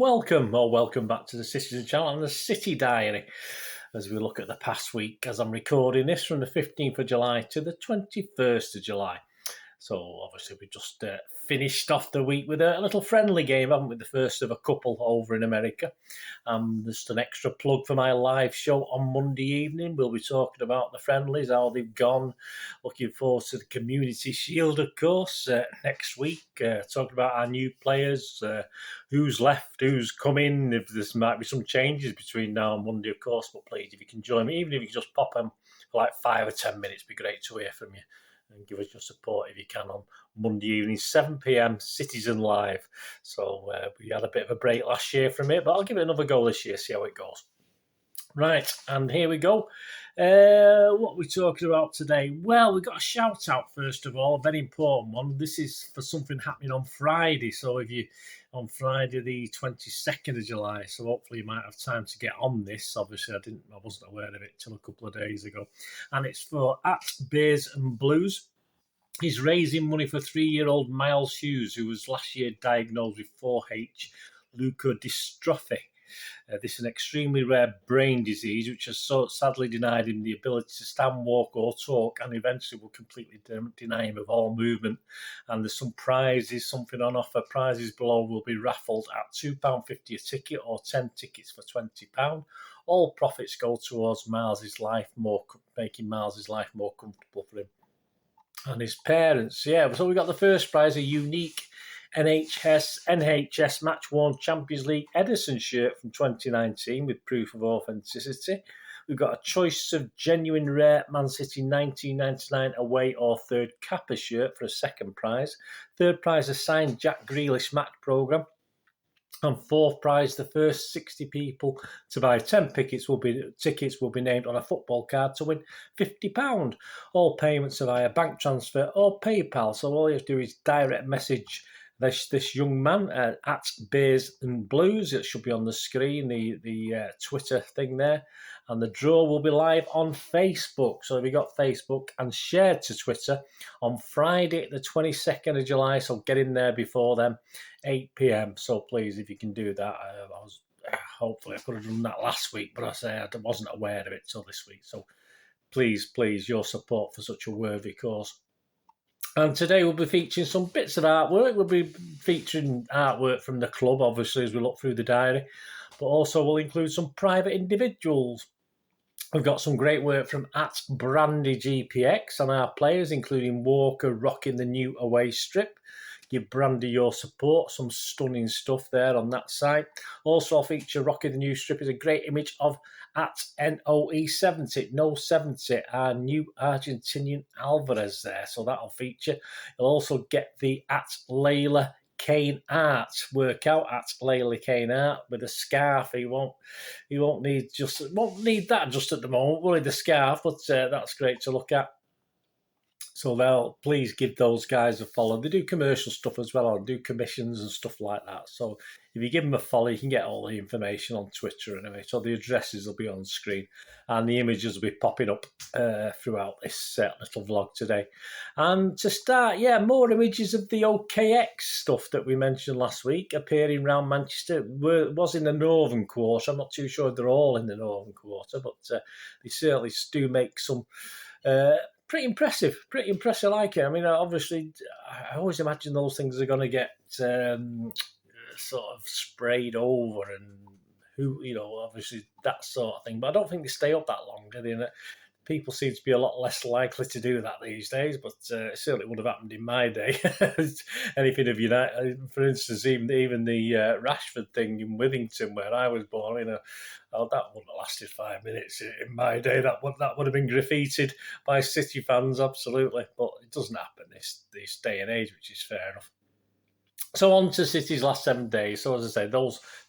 welcome back to the Citizen Channel and the City Diary as we look at the past week as I'm recording this from the 15th of July to the 21st of July. So obviously we just finished off the week with a little friendly game, haven't we? The first of a couple over in America. Just an extra plug for my live show on Monday evening. We'll be talking about the friendlies, how they've gone. Looking forward to the Community Shield, of course, next week. Talking about our new players, who's left, who's come in. If there might be some changes between now and Monday, of course. But please, if you can join me, even if you can just pop in for like 5 or 10 minutes, it'd be great to hear from you. And give us your support if you can on Monday evening, 7 p.m, Citizen Live. So we had a bit of a break last year from it, but I'll give it another go this year, see how it goes. Right, and here we go. What are we talking about today? Well, we've got a shout out, first of all, a very important one. This is for something happening on Friday. So if you on Friday the 22nd of July, so hopefully you might have time to get on this. Obviously, I wasn't aware of it till a couple of days ago. And it's for @Beers and Blues. He's raising money for 3-year-old Miles Hughes, who was last year diagnosed with 4H leukodystrophy. This is an extremely rare brain disease which has so sadly denied him the ability to stand, walk or talk, and eventually will completely deny him of all movement. And there's some prizes, something on offer. Prizes below will be raffled at £2.50 a ticket or 10 tickets for £20. All profits go towards making Miles's life more comfortable for him and his parents. Yeah, so we got the first prize, a unique NHS match-worn Champions League Edison shirt from 2019 with proof of authenticity. We've got a choice of genuine rare Man City 1999 away or third Kappa shirt for a second prize. Third prize, a signed Jack Grealish match programme. And fourth prize, the first 60 people to buy 10 tickets will be named on a football card to win £50. All payments are via bank transfer or PayPal. So all you have to do is direct message this young man at Beers and Blues. It should be on the screen, the Twitter thing there. And the draw will be live on Facebook. So we got Facebook and shared to Twitter on Friday, the 22nd of July. So get in there before then, 8 p.m. So please, if you can do that, hopefully I could have done that last week, but I wasn't aware of it till this week. So please, your support for such a worthy cause. And today we'll be featuring some bits of artwork. We'll be featuring artwork from the club, obviously, as we look through the diary. But also we'll include some private individuals. We've got some great work from @BrandyGPX on our players, including Walker rocking the new away strip. Give Brandy your support. Some stunning stuff there on that site. Also, I'll feature rocking the new strip is a great image of @NOE70, No70, our new Argentinian Alvarez there. So that'll feature. You'll also get the @Layla Kane Art workout @Layla Kane Art with a scarf. He won't need that just at the moment, will he, the scarf? But that's great to look at. So please give those guys a follow. They do commercial stuff as well, or do commissions and stuff like that. So if you give them a follow, you can get all the information on Twitter anyway. So the addresses will be on screen and the images will be popping up throughout this little vlog today. And to start, more images of the OKX stuff that we mentioned last week appearing around Manchester. Was in the Northern Quarter. I'm not too sure if they're all in the Northern Quarter, but they certainly do make some... Pretty impressive. I like it. I mean, obviously, I always imagine those things are going to get sort of sprayed over and obviously that sort of thing. But I don't think they stay up that long, do they? And people seem to be a lot less likely to do that these days, but it certainly would have happened in my day. Anything of United, for instance, even the Rashford thing in Withington, where I was born, that wouldn't have lasted 5 minutes in my day. That would have been graffitied by City fans, absolutely. But it doesn't happen this day and age, which is fair enough. So on to City's last 7 days. So as I say, that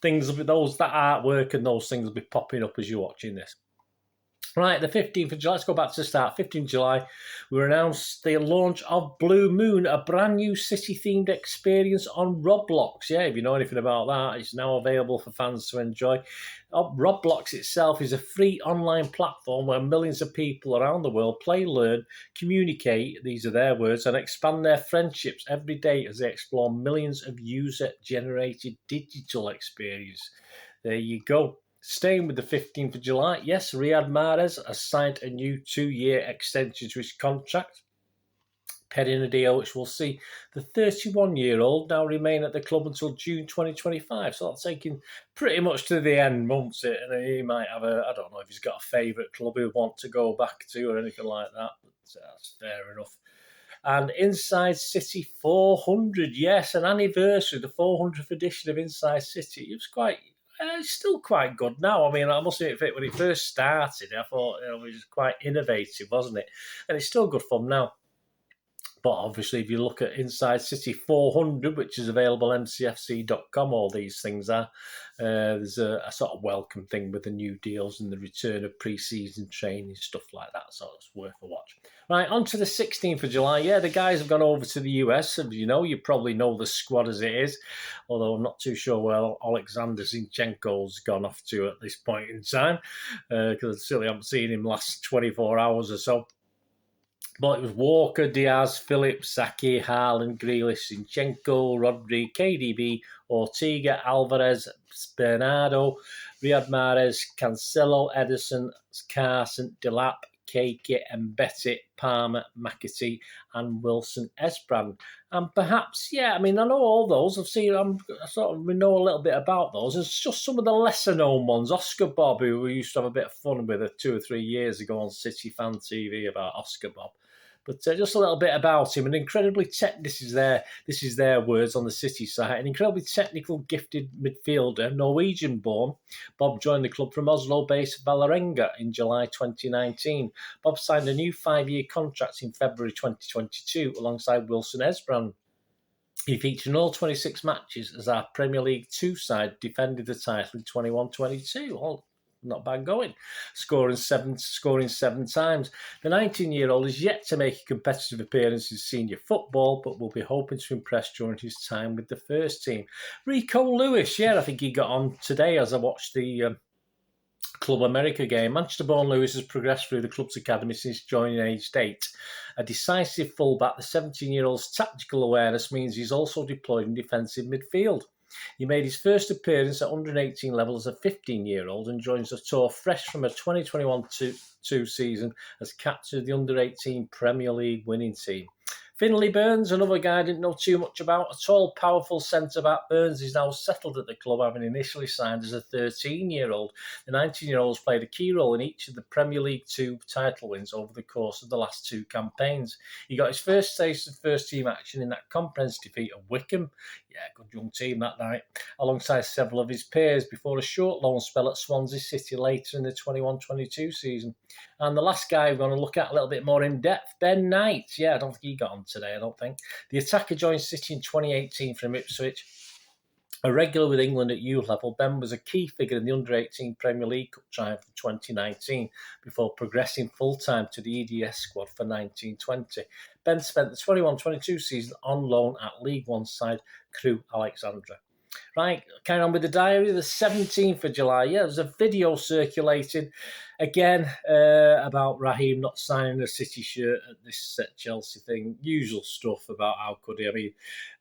artwork and those things will be popping up as you're watching this. Right, the 15th of July, let's go back to the start. 15th of July, we announced the launch of Blue Moon, a brand new city-themed experience on Roblox. Yeah, if you know anything about that, it's now available for fans to enjoy. Roblox itself is a free online platform where millions of people around the world play, learn, communicate, these are their words, and expand their friendships every day as they explore millions of user-generated digital experiences. There you go. Staying with the 15th of July, yes, Riyad Mahrez has signed a new 2-year extension to his contract, penning a deal which will see the 31-year-old now remain at the club until June 2025. So that's taking pretty much to the end, won't it? And he might have I don't know if he's got a favourite club he'll want to go back to or anything like that, but that's fair enough. And Inside City 400, yes, an anniversary, the 400th edition of Inside City. It was it's still quite good now. I mean, I must admit, when it first started, I thought it was quite innovative, wasn't it? And it's still good fun now. But obviously, if you look at Inside City 400, which is available on mcfc.com, all these things are, there's a sort of welcome thing with the new deals and the return of pre-season training, stuff like that. So it's worth a watch. Right, on to the 16th of July. Yeah, the guys have gone over to the US. And you probably know the squad as it is, although I'm not too sure where Alexander Zinchenko's gone off to at this point in time, because I certainly haven't seen him last 24 hours or so. But it was Walker, Diaz, Phillips, Saki, Haaland, Grealish, Zinchenko, Rodri, KDB, Ortega, Alvarez, Bernardo, Riyad Mahrez, Cancelo, Edison, Carson, Delap, Keke, Mbete, Palmer, McAtee, and Wilson Esbrand. And perhaps, I know all those. We know a little bit about those. It's just some of the lesser known ones. Oscar Bob, who we used to have a bit of fun with 2 or 3 years ago on City Fan TV about Oscar Bob. But just a little bit about him. An incredibly this is their words on the City site. An incredibly technical, gifted midfielder, Norwegian-born. Bob joined the club from Oslo-based Vålerenga in July 2019. Bob signed a new 5-year contract in February 2022 alongside Wilson Esbrand. He featured in all 26 matches as our Premier League 2 side defended the title in 21-22. Well, not bad going. Scoring seven times. The 19-year-old is yet to make a competitive appearance in senior football, but will be hoping to impress during his time with the first team. Rico Lewis, I think he got on today as I watched the Club America game. Manchester-born Lewis has progressed through the club's academy since joining aged 8. A decisive fullback, the 17-year-old's tactical awareness means he's also deployed in defensive midfield. He made his first appearance at 118 level as a 15-year-old and joins the tour fresh from a 2021-2 season as captain of the under-18 Premier League winning team. Finlay Burns, another guy I didn't know too much about. A tall, powerful centre-back, Burns is now settled at the club, having initially signed as a 13-year-old. The 19-year-old has played a key role in each of the Premier League 2 title wins over the course of the last 2 campaigns. He got his first taste of first-team action in that comprehensive defeat of Wycombe. Good young team that night, alongside several of his peers before a short loan spell at Swansea City later in the 21-22 season. And the last guy we're going to look at a little bit more in depth, Ben Knight. I don't think he got on today, I don't think. The attacker joined City in 2018 from Ipswich. A regular with England at youth level, Ben was a key figure in the under-18 Premier League Cup triumph of 2019 before progressing full-time to the EDS squad for 1920. Ben spent the 21-22 season on loan at League One side Crewe Alexandra. Right, carrying on with the diary, the 17th of July. There's a video circulating again about Raheem not signing a City shirt at this Chelsea thing. Usual stuff about how could he. I mean,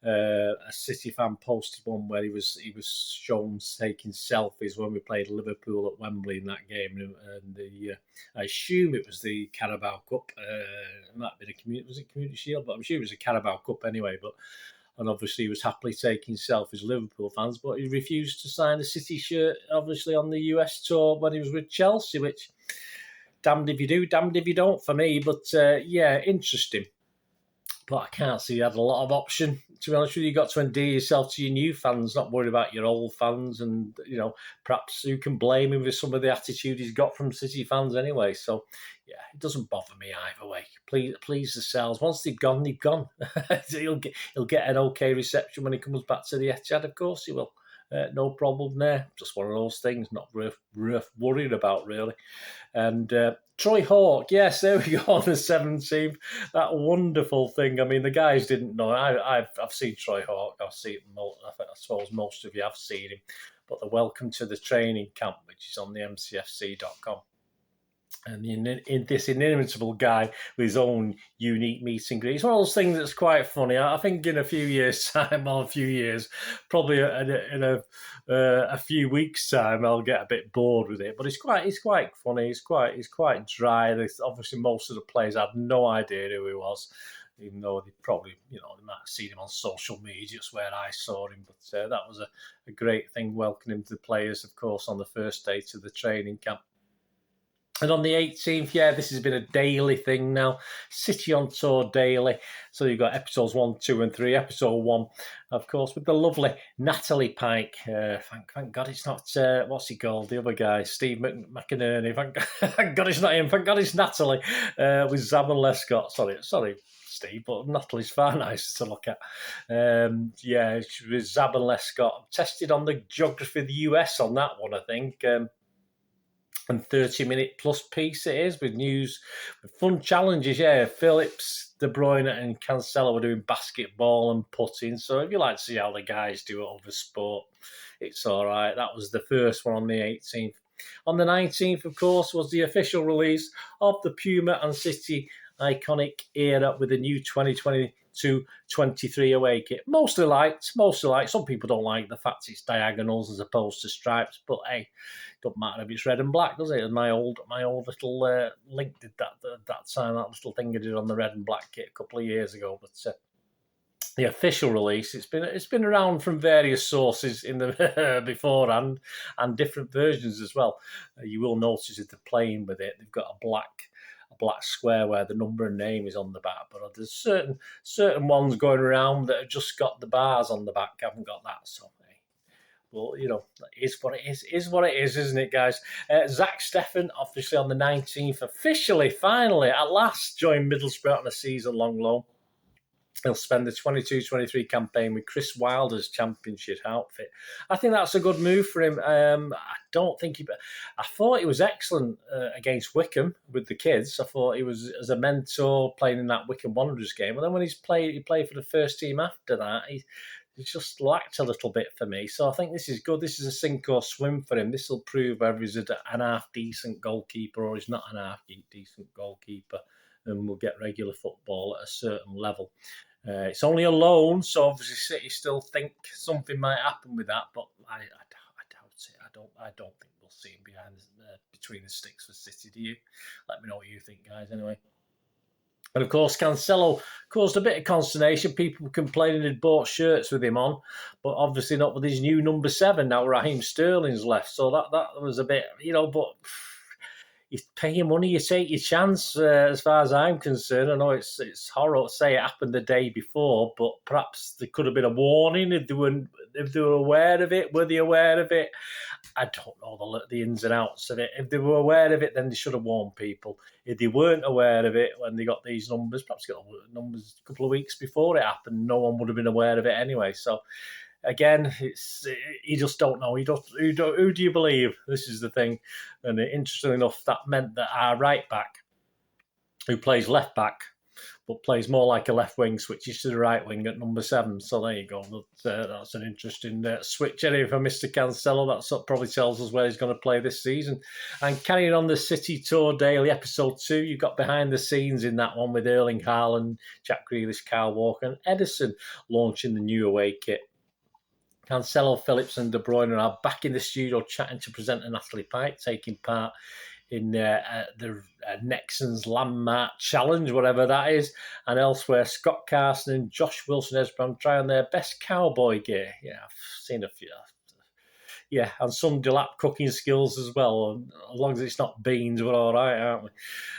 a City fan posted one where he was shown taking selfies when we played Liverpool at Wembley in that game, and I assume it was the Carabao Cup. It might have been was it Community Shield? But I'm sure it was a Carabao Cup anyway. And obviously he was happily taking selfies with Liverpool fans, but he refused to sign a City shirt, obviously, on the US tour when he was with Chelsea, which, damned if you do, damned if you don't for me. But, interesting. But I can't see he had a lot of option. To be honest with you, you've got to endear yourself to your new fans, not worry about your old fans. And, perhaps you can blame him for some of the attitude he's got from City fans anyway. So, it doesn't bother me either way. Please the sells. Once they've gone, they've gone. He'll get an okay reception when he comes back to the Etihad. Of course he will. no problem there. Just one of those things, not worth worrying about, really. And Troy Hawke, yes, there we go on the 17th. That wonderful thing. I mean, the guys didn't know. I've seen Troy Hawke. I suppose most of you have seen him. But the welcome to the training camp, which is on the mcfc.com. And in this inimitable guy with his own unique meet and greet. It's one of those things that's quite funny. I think in a few years' time, or a few years, probably in a few weeks' time, I'll get a bit bored with it. But it's quite funny. It's quite dry. Obviously, most of the players had no idea who he was, even though they probably, they might have seen him on social media. It's where I saw him. But that was a great thing, welcoming him to the players, of course, on the first day to the training camp. And on the 18th, this has been a daily thing now. City on Tour daily. So you've got episodes 1, 2, and 3. Episode 1, of course, with the lovely Natalie Pike. Thank God it's not, what's he called? The other guy, Steve McInerney. Thank God it's not him. Thank God it's Natalie with Zab and Lescott. Sorry, Steve, but Natalie's far nicer to look at. With Zab and Lescott. Tested on the geography of the US on that one, I think. And 30-minute plus piece it is, with news, with fun challenges. Phillips, De Bruyne and Cancelo were doing basketball and putting. So if you like to see how the guys do it over sport, it's all right. That was the first one on the 18th. On the 19th, of course, was the official release of the Puma and City iconic era with the new 2022-23 away kit. Mostly liked. Some people don't like the fact it's diagonals as opposed to stripes, but hey, don't matter if it's red and black, does it? And my old little link did that time. That little thing I did on the red and black kit a couple of years ago. But the official release, it's been around from various sources in the beforehand, and different versions as well. You will notice if they're playing with it, they've got a black square where the number and name is on the back. But there's certain ones going around that have just got the bars on the back, haven't got that. So, well, it is what it is, isn't it, guys? Zach Steffen, obviously on the 19th, officially, finally, at last, joined Middlesbrough on a season-long loan. He'll spend the 22-23 campaign with Chris Wilder's championship outfit. I think that's a good move for him. I thought he was excellent against Wycombe with the kids. I thought he was as a mentor playing in that Wycombe Wanderers game. And then when he played for the first team after that, he just lacked a little bit for me. So I think this is good. This is a sink or swim for him. This will prove whether he's an half-decent goalkeeper or he's not an half-decent goalkeeper, and will get regular football at a certain level. It's only a loan, so obviously City still think something might happen with that, but I doubt it. I don't think we'll see him between the sticks for City. Do you? Let me know what you think, guys, anyway. And of course, Cancelo caused a bit of consternation. People complaining he'd bought shirts with him on, but obviously not with his new number 7. Now Raheem Sterling's left, so that was a bit, but you pay your money, you take your chance. As far as I'm concerned, I know it's horrible to say it happened the day before, but perhaps there could have been a warning if they were aware of it. Were they aware of it? I don't know the ins and outs of it. If they were aware of it, then they should have warned people. If they weren't aware of it when they got these numbers, perhaps got numbers a couple of weeks before it happened, no one would have been aware of it anyway. So again, you just don't know. Who do you believe? This is the thing. And interestingly enough, that meant that our right back, who plays left back, but plays more like a left wing, switches to the right wing at number 7. So there you go. That's an interesting switch anyway for Mr. Cancelo. That probably tells us where he's going to play this season. And carrying on the City Tour Daily, episode 2, you've got behind the scenes in that one with Erling Haaland, Jack Grealish, Kyle Walker, and Edison launching the new away kit. Cancelo, Phillips and De Bruyne are back in the studio chatting to presenter Natalie Pike, taking part in the Nexon's Landmark Challenge, whatever that is. And elsewhere, Scott Carson and Josh Wilson-Esbram try on their best cowboy gear. Yeah, I've seen a few. Yeah, and some Delap cooking skills as well. As long as it's not beans, we're all right, aren't we?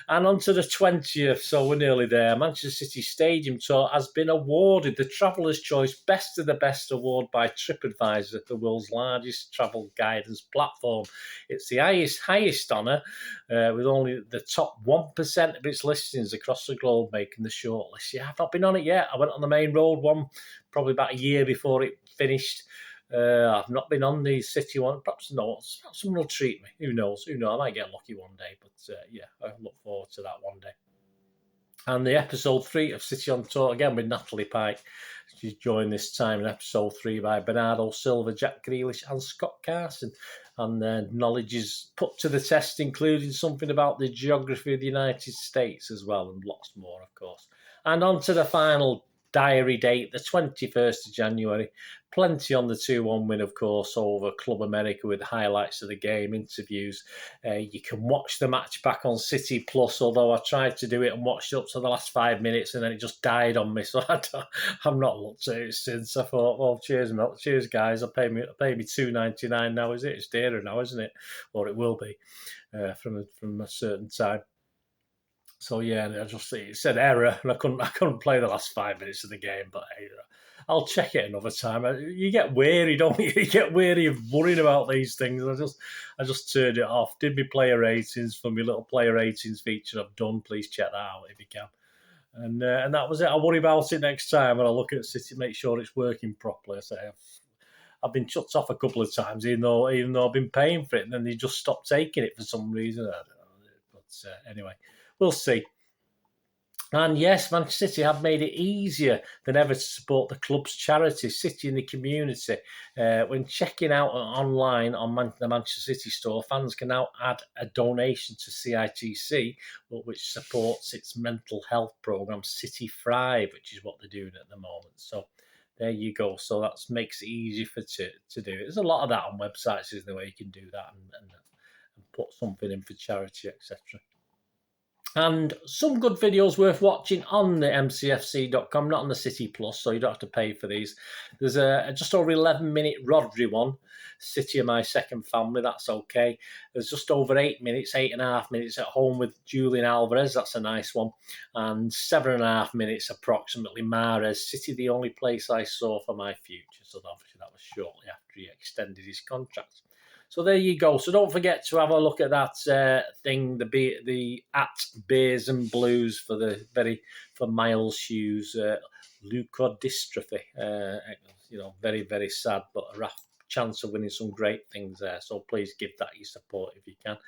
And on to the 20th, so we're nearly there. Manchester City Stadium Tour has been awarded the Traveller's Choice Best of the Best award by TripAdvisor, the world's largest travel guidance platform. It's the highest honour, with only the top 1% of its listings across the globe making the shortlist. Yeah, I've not been on it yet. I went on the main road one probably about a year before it finished. I've not been on the City one. Perhaps someone will treat me. Who knows? Who knows? I might get lucky one day. But yeah, I look forward to that one day. And the episode 3 of City on Tour, again with Natalie Pike. She's joined this time in episode 3 by Bernardo Silva, Jack Grealish and Scott Carson. And their knowledge is put to the test, including something about the geography of the United States as well, and lots more, of course. And on to the final diary date, the 21st of January. Plenty on the 2-1 win, of course, over Club America with highlights of the game, interviews. You can watch the match back on City Plus, although I tried to do it and watched up to the last 5 minutes and then it just died on me. So I've not looked at it since. I thought, well, cheers, guys. I'll pay me $2.99 now, is it? It's dearer now, isn't it? Or it will be from a certain time. So yeah, it said error, and I couldn't play the last 5 minutes of the game. But hey, I'll check it another time. You get weary, don't you? You get weary of worrying about these things. I just turned it off. Did my player ratings for my little player ratings feature I've done. Please check that out if you can. And that was it. I'll worry about it next time when I look at City, make sure it's working properly. I say I've been shut off a couple of times, even though I've been paying for it, and then they just stopped taking it for some reason. I don't know. But anyway. We'll see. And yes, Manchester City have made it easier than ever to support the club's charity, City in the Community. When checking out online on the Manchester City store, fans can now add a donation to CITC, which supports its mental health programme, City Thrive, which is what they're doing at the moment. So there you go. So that makes it easy to do it. There's a lot of that on websites, isn't there, where you can do that and put something in for charity, etc. And some good videos worth watching on the mcfc.com, not on the City Plus, so you don't have to pay for these. There's a just over 11-minute Rodri one, City are my second family, that's okay. There's just over 8 minutes, 8.5 minutes at home with Julian Alvarez, that's a nice one. And 7.5 minutes approximately, Mahrez, City the only place I saw for my future. So obviously that was shortly after he extended his contract. So there you go. So don't forget to have a look at that thing, the at Beers and Blues for Miles Hughes, leukodystrophy. Very, very sad, but a chance of winning some great things there. So please give that your support if you can.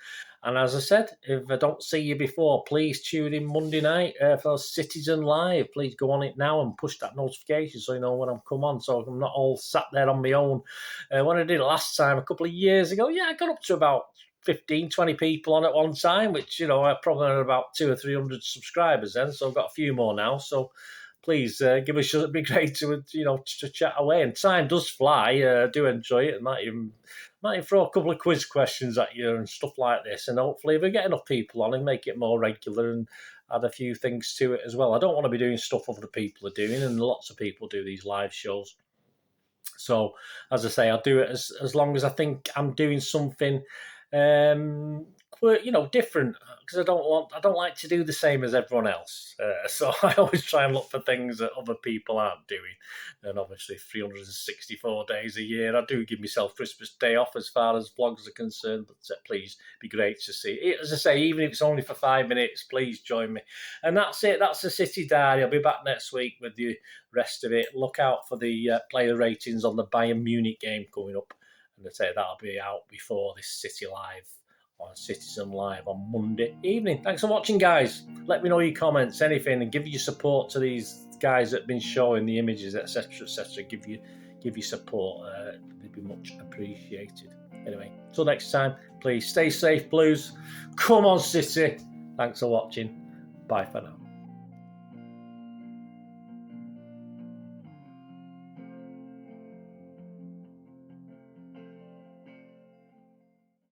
And as I said, if I don't see you before, please tune in Monday night for Citizen Live. Please go on it now and push that notification so you know when I'm come on, so I'm not all sat there on my own. When I did it last time, a couple of years ago, I got up to about 15, 20 people on at one time, which, I probably had about 200 or 300 subscribers then, so I've got a few more now. So please give us a it'd be great to chat away. And time does fly. Do enjoy it. Might even throw a couple of quiz questions at you and stuff like this. And hopefully, if we get enough people on, and make it more regular and add a few things to it as well. I don't want to be doing stuff other people are doing, and lots of people do these live shows. So, as I say, I'll do it as long as I think I'm doing something different, because I don't like to do the same as everyone else. So I always try and look for things that other people aren't doing. And obviously 364 days a year, I do give myself Christmas Day off as far as vlogs are concerned, but please, be great to see it. As I say, even if it's only for 5 minutes, please join me. And that's it. That's the City Diary. I'll be back next week with the rest of it. Look out for the player ratings on the Bayern Munich game coming up. And I say that'll be out before this City Live on Citizen Live on Monday evening. Thanks for watching, guys. Let me know your comments, anything, and give your support to these guys that have been showing the images, etc., etc. Give you support. They'd be much appreciated. Anyway, till next time, please stay safe, Blues. Come on, City. Thanks for watching. Bye for now.